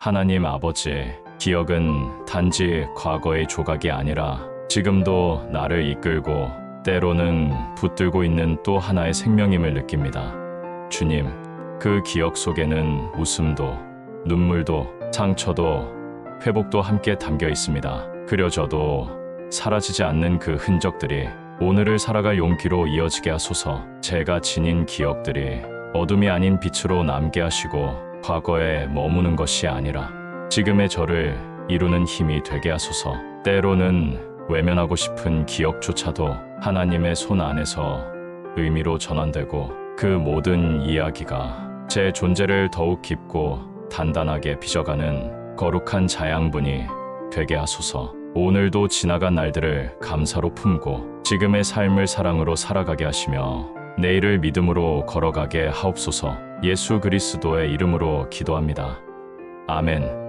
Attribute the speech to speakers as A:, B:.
A: 하나님 아버지, 기억은 단지 과거의 조각이 아니라 지금도 나를 이끌고 때로는 붙들고 있는 또 하나의 생명임을 느낍니다. 주님, 그 기억 속에는 웃음도, 눈물도, 상처도, 회복도 함께 담겨 있습니다. 그려져도 사라지지 않는 그 흔적들이 오늘을 살아갈 용기로 이어지게 하소서. 제가 지닌 기억들이 어둠이 아닌 빛으로 남게 하시고 과거에 머무는 것이 아니라 지금의 저를 이루는 힘이 되게 하소서. 때로는 외면하고 싶은 기억조차도 하나님의 손 안에서 의미로 전환되고 그 모든 이야기가 제 존재를 더욱 깊고 단단하게 빚어가는 거룩한 자양분이 되게 하소서. 오늘도 지나간 날들을 감사로 품고 지금의 삶을 사랑으로 살아가게 하시며 내일을 믿음으로 걸어가게 하옵소서. 예수 그리스도의 이름으로 기도합니다. 아멘.